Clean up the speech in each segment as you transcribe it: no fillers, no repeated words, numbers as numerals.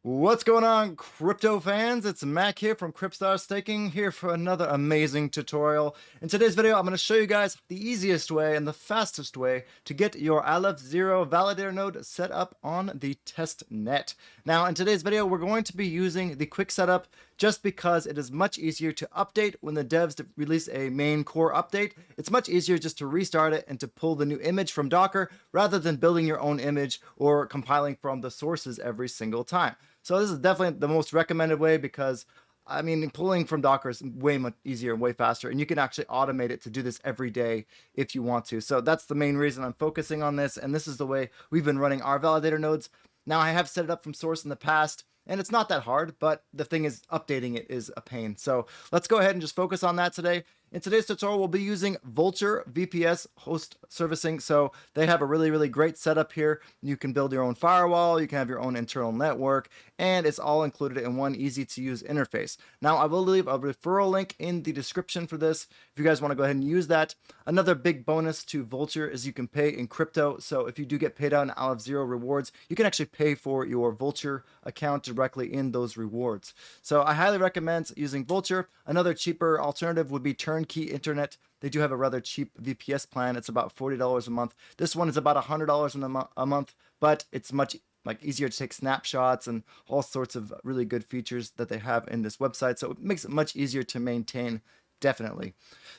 What's going on, crypto fans? It's Mac here from Cryptstar Staking, here for another amazing tutorial. In today's video, I'm going to show you guys the easiest way and the fastest way to get your Aleph Zero validator node set up on the testnet. Now, in today's video, we're going to be using the quick setup just because it is much easier to update when the devs release a main core update. It's much easier just to restart it and to pull the new image from Docker rather than building your own image or compiling from the sources every single time. So this is definitely the most recommended way because, I mean, pulling from Docker is way much easier, way faster, and you can actually automate it to do this every day if you want to. So that's the main reason I'm focusing on this, and this is the way we've been running our validator nodes. Now, I have set it up from source in the past, and it's not that hard, but the thing is, updating it is a pain. So let's go ahead and just focus on that today. In today's tutorial, we'll be using Vultr VPS host servicing. So they have a really great setup here. You can build your own firewall, you can have your own internal network, and it's all included in one easy to use interface. Now, I will leave a referral link in the description for this if you guys want to go ahead and use that. Another big bonus to Vultr is you can pay in crypto. So if you do get paid out in Aleph Zero rewards, you can actually pay for your Vultr account directly in those rewards. So I highly recommend using Vultr. Another cheaper alternative would be Turnkey Internet. They do have a rather cheap VPS plan. It's about $40 a month. This one is about $100 a month, but it's much easier to take snapshots and all sorts of really good features that they have in this website. So it makes it much easier to maintain, definitely.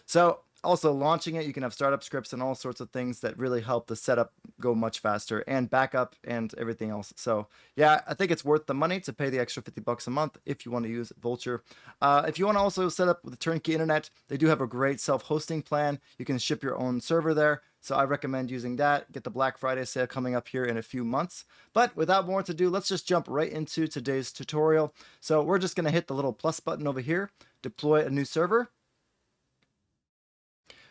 So also launching it, you can have startup scripts and all sorts of things that really help the setup go much faster, and backup and everything else. So yeah, I think it's worth the money to pay the extra $50 a month if you want to use Vultr. If you want to also set up with Turnkey Internet, they do have a great self-hosting plan. You can ship your own server there. So I recommend using that. Get the Black Friday sale coming up here in a few months. But without more to do, let's just jump right into today's tutorial. So we're just going to hit the little plus button over here, deploy a new server.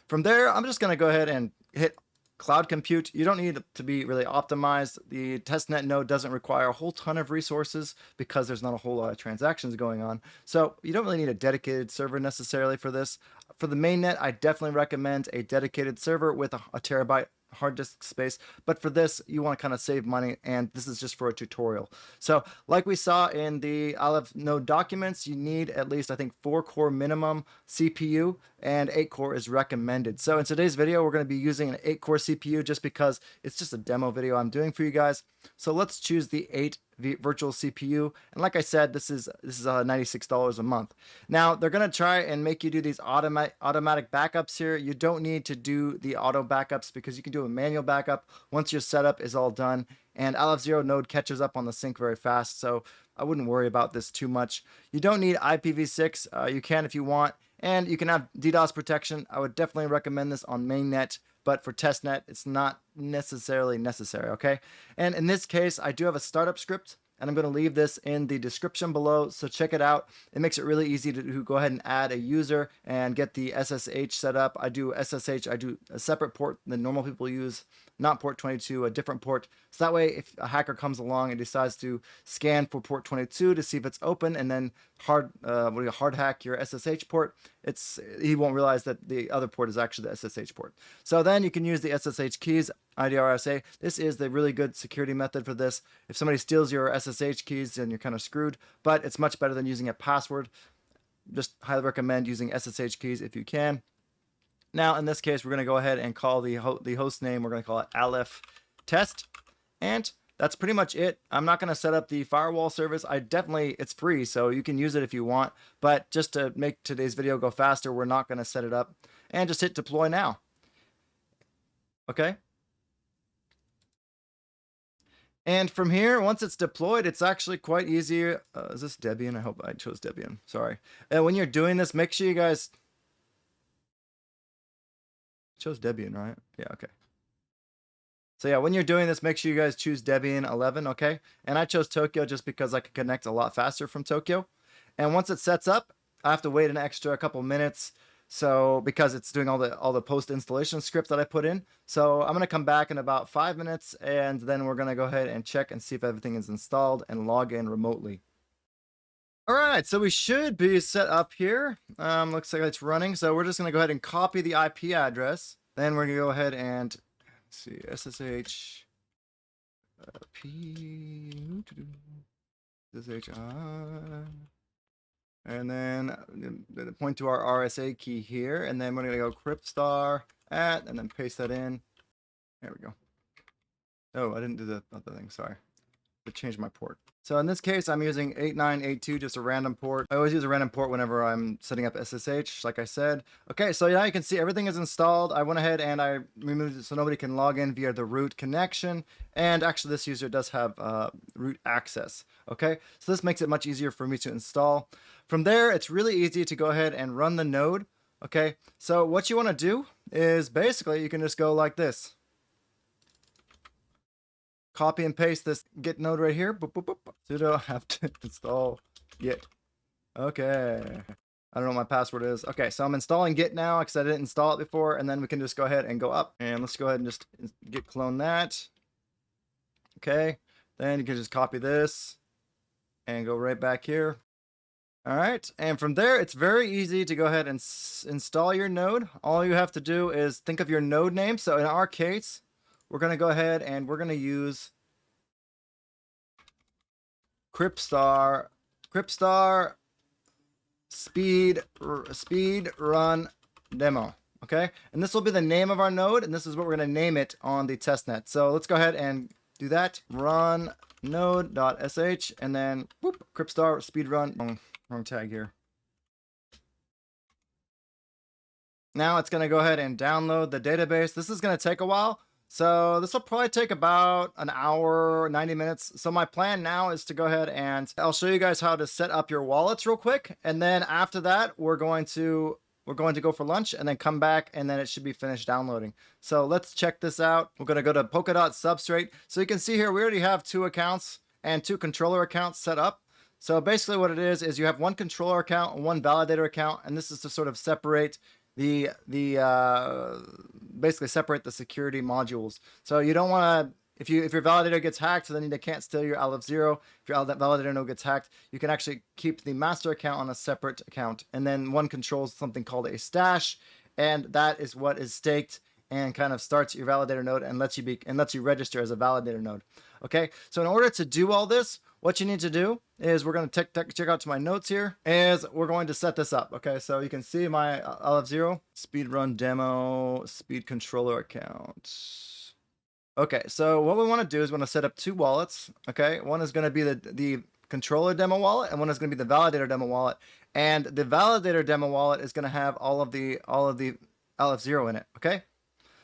From there, I'm just going to go ahead and hit cloud compute. You don't need it to be really optimized. The testnet node doesn't require a whole ton of resources because there's not a whole lot of transactions going on. So you don't really need a dedicated server necessarily for this. For the mainnet, I definitely recommend a dedicated server with a terabyte hard disk space, but for this you want to kind of save money, and this is just for a tutorial. So like we saw in the Aleph node documents, you need at least, I think, 4 core minimum CPU, and 8 core is recommended. So in today's video, we're going to be using an 8 core CPU just because it's just a demo video I'm doing for you guys. So let's choose the 8 virtual CPU, and like I said, this is $96 a month. Now they're going to try and make you do these automatic backups here. You don't need to do the auto backups because you can do a manual backup once your setup is all done, and Aleph Zero node catches up on the sync very fast, so I wouldn't worry about this too much. You don't need IPv6. You can if you want, and you can have DDoS protection. I would definitely recommend this on mainnet, but for testnet, it's not necessarily necessary, okay? And in this case, I do have a startup script, and I'm going to leave this in the description below, so check it out. It makes it really easy to go ahead and add a user and get the SSH set up. I do SSH, I do a separate port than normal people use, not port 22, a different port. So that way, if a hacker comes along and decides to scan for port 22 to see if it's open, and then hard hack your SSH port, he won't realize that the other port is actually the SSH port. So then you can use the SSH keys, IDRSA. This is the really good security method for this. If somebody steals your SSH keys, then you're kind of screwed, but it's much better than using a password. Just highly recommend using SSH keys if you can. Now, in this case, we're going to go ahead and call the host name. We're going to call it Aleph Test, and that's pretty much it. I'm not going to set up the firewall service. It's free, so you can use it if you want, but just to make today's video go faster, we're not going to set it up, and just hit deploy now. Okay. And from here, once it's deployed, it's actually quite easy. Is this Debian? I hope I chose Debian. Sorry. When you're doing this, make sure you guys chose Debian, right? Yeah, okay. So yeah, when you're doing this, make sure you guys choose Debian 11, okay? And I chose Tokyo just because I could connect a lot faster from Tokyo. And once it sets up, I have to wait an extra couple minutes, so because it's doing all the post installation script that I put in. So I'm going to come back in about 5 minutes, and then we're going to go ahead and check and see if everything is installed and log in remotely. All right, so we should be set up here. Looks like it's running. So we're just going to go ahead and copy the IP address. Then we're going to go ahead and see SSH P SSH and then point to our RSA key here, and then we're gonna go cryptstar at, and then paste that in. There we go. Oh, I didn't do the other thing. Sorry. To change my port. So in this case, I'm using 8982, just a random port. I always use a random port whenever I'm setting up SSH, like I said. Okay, so now you can see everything is installed. I went ahead and I removed it so nobody can log in via the root connection. And actually, this user does have root access. Okay, so this makes it much easier for me to install. From there, it's really easy to go ahead and run the node. Okay, so what you want to do is basically you can just go like this. Copy and paste this git node right here. Boop, boop, boop. Sudo have to install git. Okay. I don't know what my password is. Okay, so I'm installing git now because I didn't install it before, and then we can just go ahead and go up. And let's go ahead and just git clone that. Okay. Then you can just copy this and go right back here. All right, and from there, it's very easy to go ahead and install your node. All you have to do is think of your node name. So in our case, we're going to go ahead and we're going to use cryptstar speed run demo. Okay, and this will be the name of our node, and this is what we're going to name it on the testnet. So let's go ahead and do that. Run node.sh, and then whoop, cryptstar speed run. Wrong tag here. Now it's going to go ahead and download the database. This is going to take a while. So this will probably take about an hour, 90 minutes. So my plan now is to go ahead and I'll show you guys how to set up your wallets real quick. And then after that, we're going to go for lunch and then come back, and then it should be finished downloading. So let's check this out. We're going to go to Polkadot substrate. So you can see here, we already have 2 accounts and 2 controller accounts set up. So basically what it is you have 1 controller account and 1 validator account. And this is to sort of separate basically separate the security modules. So you don't want to, if your validator gets hacked, then they can't steal your Aleph Zero. If your validator node gets hacked, you can actually keep the master account on a separate account. And then one controls something called a stash, and that is what is staked and kind of starts your validator node and lets you register as a validator node. Okay, so in order to do all this, what you need to do is we're going to check out to my notes here, is we're going to set this up. Okay, so you can see my Aleph Zero speed run demo speed controller account. Okay, so what we want to do is we want to set up 2 wallets. Okay, one is going to be the controller demo wallet, and one is going to be the validator demo wallet. And the validator demo wallet is going to have all of the Aleph Zero in it. Okay,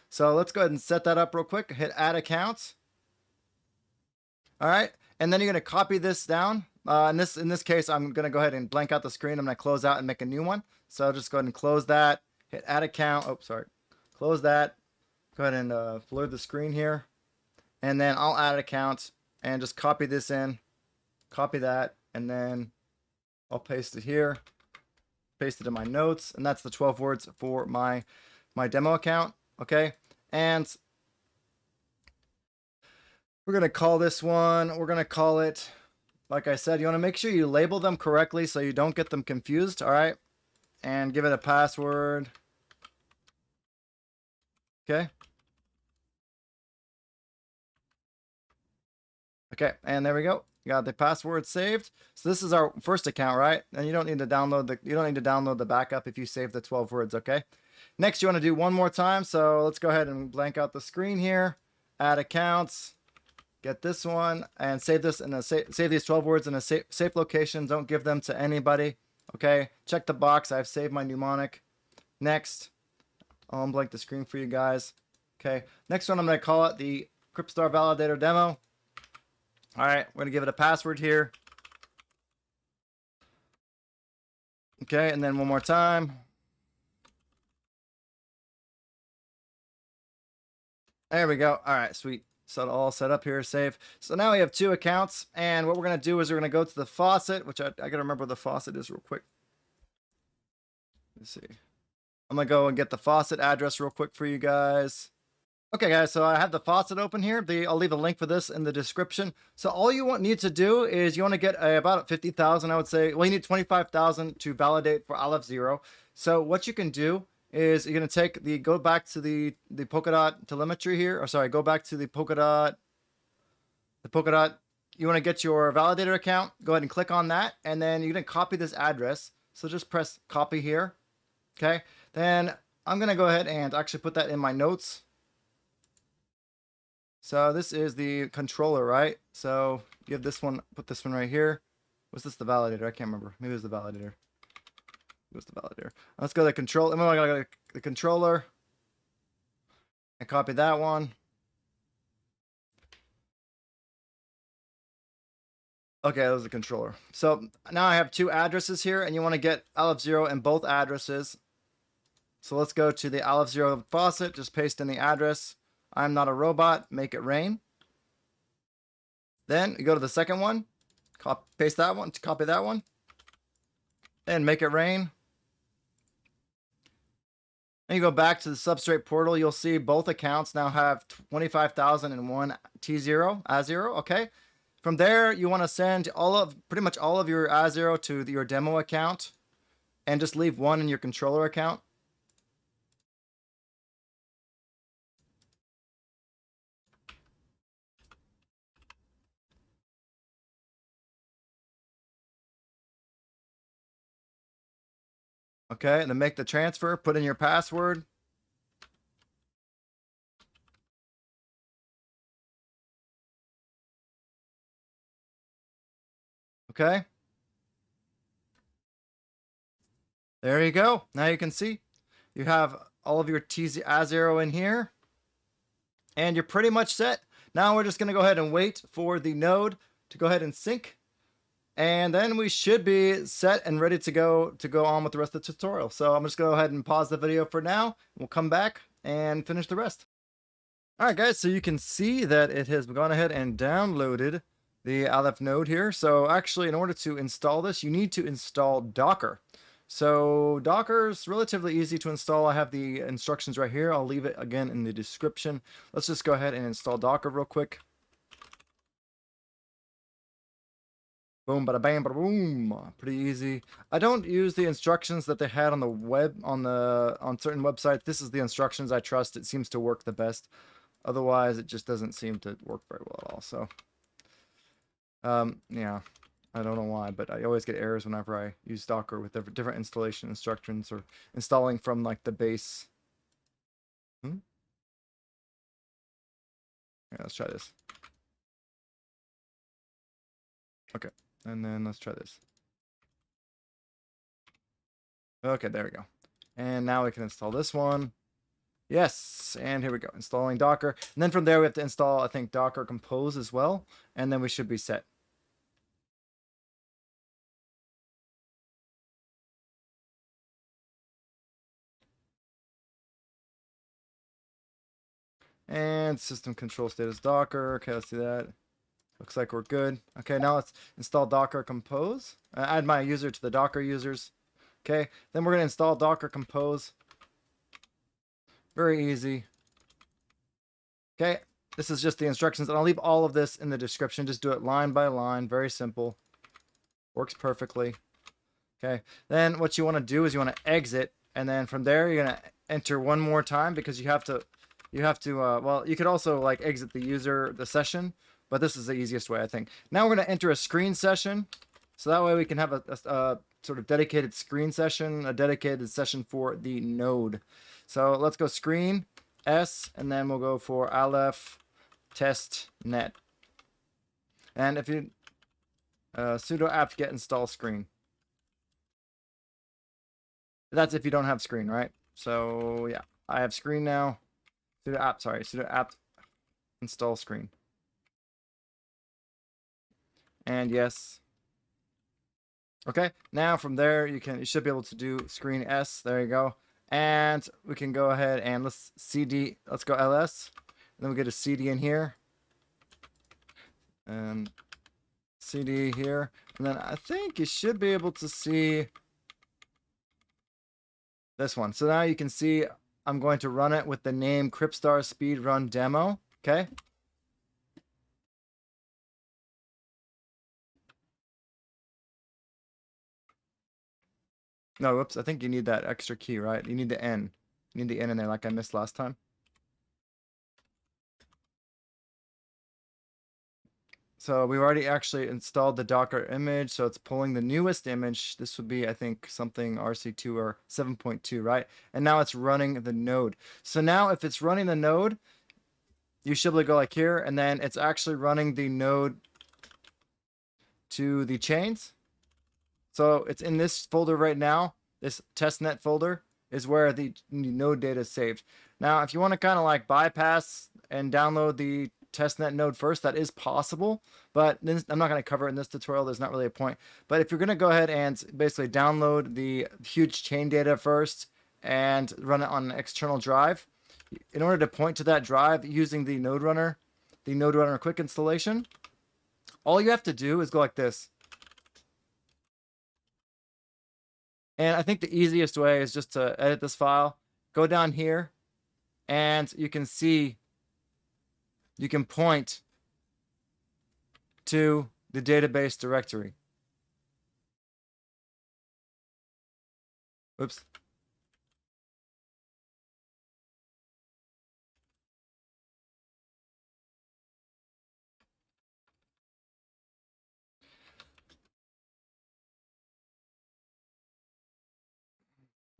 so let's go ahead and set that up real quick. Hit add account. All right, and then you're going to copy this down. In this case, I'm going to go ahead and blank out the screen. I'm going to close out and make a new one. So I'll just go ahead and close that. Hit add account. Oh, sorry. Close that. Go ahead and blur the screen here. And then I'll add account and just copy this in. Copy that. And then I'll paste it here. Paste it in my notes. And that's the 12 words for my demo account. Okay. And we're going to call this one, we're going to call it, like I said, you want to make sure you label them correctly so you don't get them confused, all right? And give it a password. Okay. Okay, and there we go. Got the password saved. So this is our first account, right? And you don't need to download the backup if you save the 12 words, okay? Next, you want to do one more time. So let's go ahead and blank out the screen here. Add accounts. Get this one and save this in save these 12 words in a safe location. Don't give them to anybody. Okay. Check the box. I've saved my mnemonic. Next, I'll unblank the screen for you guys. Okay. Next one, I'm going to call it the Cryptstar Validator Demo. All right. We're going to give it a password here. Okay. And then one more time. There we go. All right. Sweet. So all set up here, save. So now we have 2 accounts, and what we're going to do is we're going to go to the faucet, which I got to remember where the faucet is real quick. Let's see. I'm going to go and get the faucet address real quick for you guys. Okay, guys, so I have the faucet open here. I'll leave a link for this in the description. So all you need to do is you want to get about 50,000, I would say. Well, you need 25,000 to validate for Aleph Zero. So what you can do is you're going to go back to the Polkadot telemetry here, or sorry, go back to the Polkadot you want to get your validator account, go ahead and click on that, and then you're going to copy this address. So just press copy here. Okay, then I'm going to go ahead and actually put that in my notes. So this is the controller, right? So give this one, put this one right here. Was this the validator? I can't remember. Maybe it was the validator. It was the validator. Let's go to the control. I'm going to go to the controller and copy that one. Okay, that was the controller. So now I have two addresses here, and you want to get Aleph Zero in both addresses. So let's go to the Aleph Zero faucet, just paste in the address. I'm not a robot, make it rain. Then you go to the second one, paste that one, copy that one, and make it rain. And you go back to the substrate portal, you'll see both accounts now have 25,001 T0, Azero, okay? From there, you want to send pretty much all of your Azero to your demo account and just leave one in your controller account. Okay, and then make the transfer, put in your password. Okay. There you go. Now you can see you have all of your Azero in here. And you're pretty much set. Now we're just going to go ahead and wait for the node to go ahead and sync. And then we should be set and ready to go on with the rest of the tutorial. So I'm just going to go ahead and pause the video for now. We'll come back and finish the rest. All right, guys, so you can see that it has gone ahead and downloaded the Aleph node here. So actually, in order to install this, you need to install Docker. So Docker is relatively easy to install. I have the instructions right here. I'll leave it again in the description. Let's just go ahead and install Docker real quick. Boom, bada bam, bada boom. Pretty easy. I don't use the instructions that they had on the web, on certain websites. This is the instructions I trust. It seems to work the best. Otherwise, it just doesn't seem to work very well at all. So, yeah, I don't know why, but I always get errors whenever I use Docker with different installation instructions or installing from like the base. Yeah, let's try this. Okay, and then let's try this. Okay, there we go. And now we can install this one. Yes, and here we go, installing Docker. And then from there we have to install, I think, Docker Compose as well, and then we should be set. And system control status Docker. Okay, let's do that. Looks like we're good. Okay, now let's install Docker Compose. Add my user to the Docker users. Okay, then we're going to install Docker Compose. Very easy. Okay, this is just the instructions, and I'll leave all of this in the description. Just do it line by line. Very simple. Works perfectly. Okay, then what you want to do is you want to exit, and then from there you're going to enter one more time because you have to, well, you could also like exit the session, but this is the easiest way, I think. Now we're going to enter a screen session, so that way we can have a sort of dedicated screen session, a dedicated session for the node. So let's go screen S, and then we'll go for Aleph Testnet. And if you sudo apt get install screen. That's if you don't have screen, right? So yeah, I have screen now. Sudo apt install screen. And yes. Okay, now from there you should be able to do screen S. There you go. And we can go ahead and let's go ls. And then we get a cd in here. And cd here. And then I think you should be able to see this one. So now you can see I'm going to run it with the name Cryptstar Speedrun Demo. Okay. No, whoops. I think you need that extra key, right? You need the N. You need the N in there like I missed last time. So we've already actually installed the Docker image. So it's pulling the newest image. This would be, I think, something RC2 or 7.2, right? And now it's running the node. So now if it's running the node, you should be able to go like here, and then it's actually running the node to the chains. So it's in this folder right now. This testnet folder is where the node data is saved. Now, if you want to kind of like bypass and download the testnet node first, that is possible, but I'm not going to cover it in this tutorial. There's not really a point. But if you're going to go ahead and basically download the huge chain data first and run it on an external drive, in order to point to that drive using the node-runner quick installation, all you have to do is go like this. And I think the easiest way is just to edit this file, go down here, and you can see, you can point to the database directory. Oops.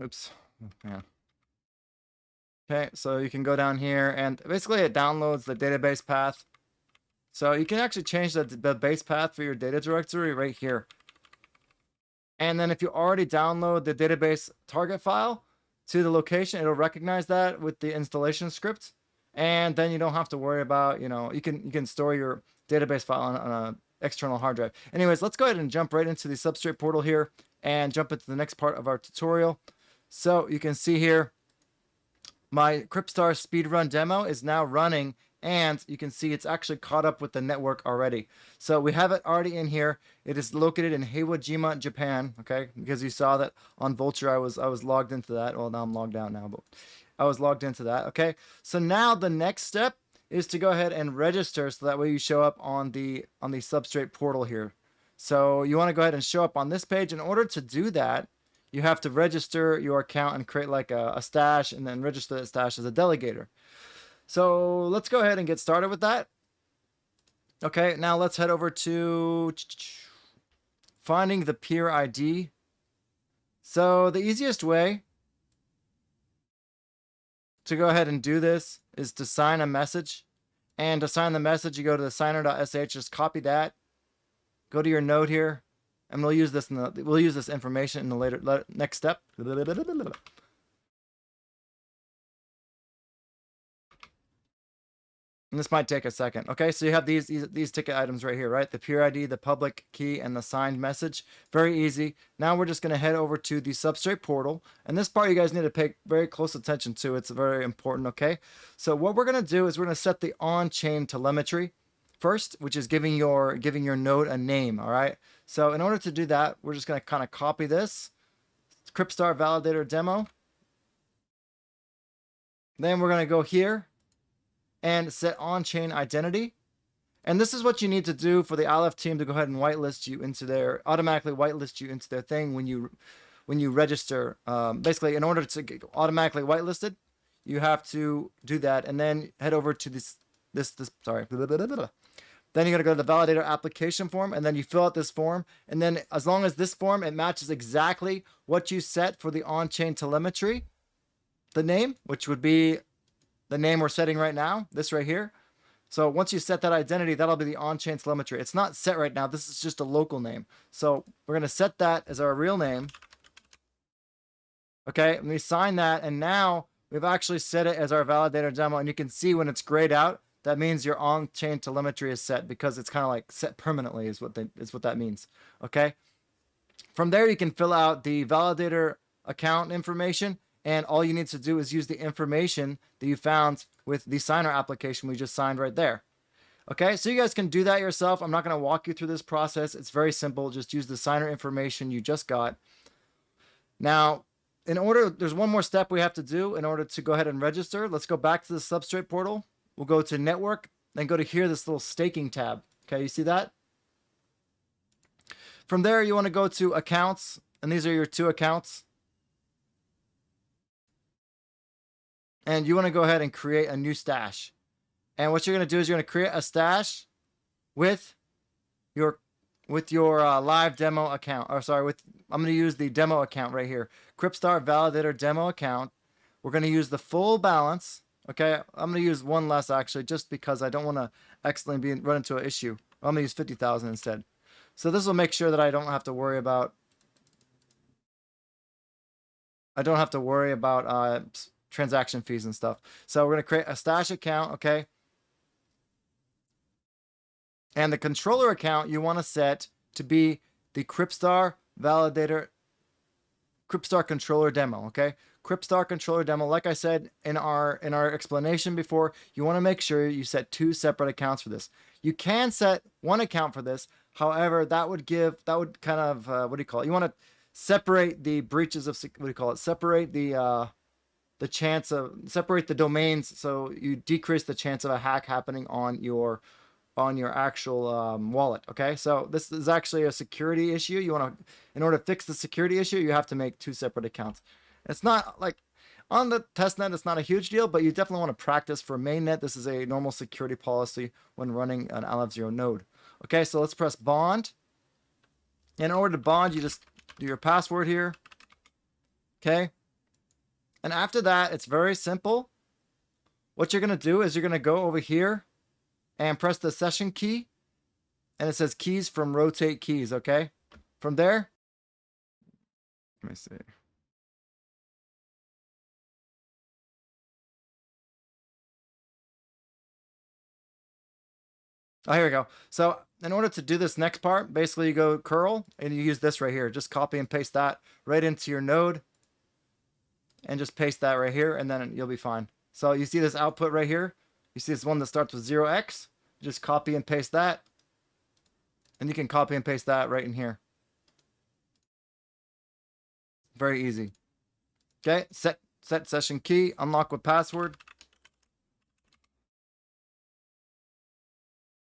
Oops. Oh, man. Okay, so you can go down here, and basically it downloads the database path. So you can actually change the base path for your data directory right here. And then if you already download the database target file to the location, it'll recognize that with the installation script. And then you don't have to worry about, you can store your database file on an external hard drive. Anyways, let's go ahead and jump right into the substrate portal here and jump into the next part of our tutorial. So you can see here, my Cryptstar speedrun demo is now running, and you can see it's actually caught up with the network already. So we have it already in here. It is located in Heiwajima, Japan, okay? Because you saw that on Vultr, I was logged into that. Well, now I'm logged out now, but I was logged into that, okay? So now the next step is to go ahead and register so that way you show up on the substrate portal here. So you want to go ahead and show up on this page. In order to do that, you have to register your account and create like a stash, and then register that stash as a delegator. So let's go ahead and get started with that. Okay, now let's head over to finding the peer ID. So the easiest way to go ahead and do this is to sign a message. And to sign the message, you go to the signer.sh, just copy that, go to your node here, and we'll use this information in the next step. And this might take a second. Okay, so you have these ticket items right here, right? The peer ID, the public key, and the signed message. Very easy. Now we're just going to head over to the substrate portal. And this part you guys need to pay very close attention to. It's very important, okay? So what we're going to do is we're going to set the on-chain telemetry first, which is giving your node a name, all right? So in order to do that, we're just going to kind of copy this. Cryptstar validator demo. Then we're going to go here and set on-chain identity. And this is what you need to do for the Aleph team to go ahead and whitelist you into their, automatically whitelist you into their thing when you register. Basically, in order to get automatically whitelisted, you have to do that, and then head over to this. Sorry. Then you're going to go to the validator application form, and then you fill out this form. And then as long as this form, it matches exactly what you set for the on-chain telemetry, the name, which would be the name we're setting right now, this right here. So once you set that identity, that'll be the on-chain telemetry. It's not set right now. This is just a local name. So we're going to set that as our real name. Okay, and we sign that, and now we've actually set it as our validator demo, and you can see when it's grayed out, that means your on-chain telemetry is set, because it's kind of like set permanently is what that means. Okay. From there, you can fill out the validator account information, and all you need to do is use the information that you found with the signer application we just signed right there. Okay, so you guys can do that yourself. I'm not going to walk you through this process. It's very simple. Just use the signer information you just got. Now, there's one more step we have to do in order to go ahead and register. Let's go back to the substrate portal. We'll go to network, then go to here, this little staking tab. Okay, you see that? From there, you want to go to accounts, and these are your 2 accounts. And you want to go ahead and create a new stash. And what you're going to do is you're going to create a stash with your live demo account, or sorry, I'm going to use the demo account right here, Cryptstar validator demo account. We're going to use the full balance. Okay, I'm going to use one less actually, just because I don't want to accidentally run into an issue. I'm going to use 50,000 instead. So this will make sure that I don't have to worry about transaction fees and stuff. So we're going to create a stash account, okay? And the controller account you want to set to be the Cryptstar validator, Cryptstar controller demo, okay? Cryptstar controller demo, like I said in our explanation before, you want to make sure you set 2 separate accounts for this. You can set 1 account for this. However, that would kind of, what do you call it? You want to separate the breaches of, what do you call it? Separate the domains, so you decrease the chance of a hack happening on your actual wallet. Okay, so this is actually a security issue. In order to fix the security issue, you have to make 2 separate accounts. It's not like on the testnet, it's not a huge deal, but you definitely want to practice for mainnet. This is a normal security policy when running an Aleph Zero node. Okay, so let's press bond. In order to bond, you just do your password here. Okay, and after that, it's very simple. What you're going to do is you're going to go over here and press the session key, and it says keys from rotate keys. Okay, from there, let me see. Oh, here we go. So in order to do this next part, basically you go curl and you use this right here. Just copy and paste that right into your node and just paste that right here, and then you'll be fine. So you see this output right here? You see this one that starts with 0x? Just copy and paste that. And you can copy and paste that right in here. Very easy. Okay, set session key, unlock with password.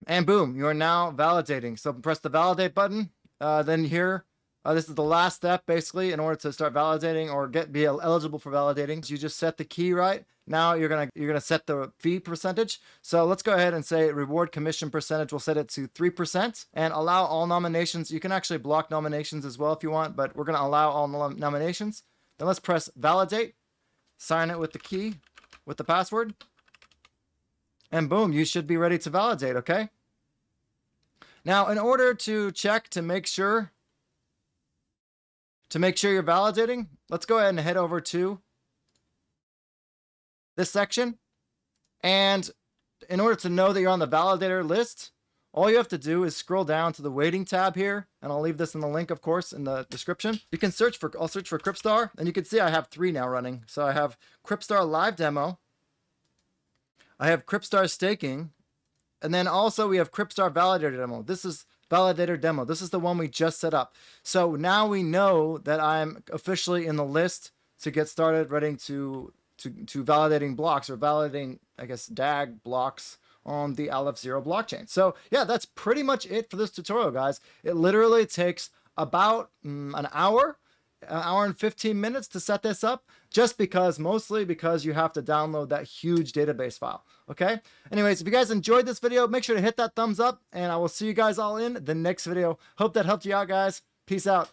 And boom, you are now validating. So press the validate button. Then here, this is the last step basically in order to start validating or be eligible for validating. So you just set the key right. Now you're gonna set the fee percentage. So let's go ahead and say reward commission percentage. We'll set it to 3% and allow all nominations. You can actually block nominations as well if you want, but we're gonna allow all nominations. Then let's press validate. Sign it with the key, with the password. And boom, you should be ready to validate, okay? Now, in order to check to make sure you're validating, let's go ahead and head over to this section. And in order to know that you're on the validator list, all you have to do is scroll down to the waiting tab here, and I'll leave this in the link, of course, in the description. You can I'll search for Cryptstar, and you can see I have 3 now running. So I have Cryptstar live demo, I have Cryptstar staking, and then also we have Cryptstar validator demo. This is validator demo. This is the one we just set up. So now we know that I'm officially in the list to get started ready to validating blocks, or validating, I guess, DAG blocks on the Aleph Zero blockchain. So yeah, that's pretty much it for this tutorial, guys. It literally takes about an hour and 15 minutes to set this up, mostly because you have to download that huge database file. Okay, anyways, if you guys enjoyed this video, make sure to hit that thumbs up, and I will see you guys all in the next video. Hope that helped you out, guys. Peace out.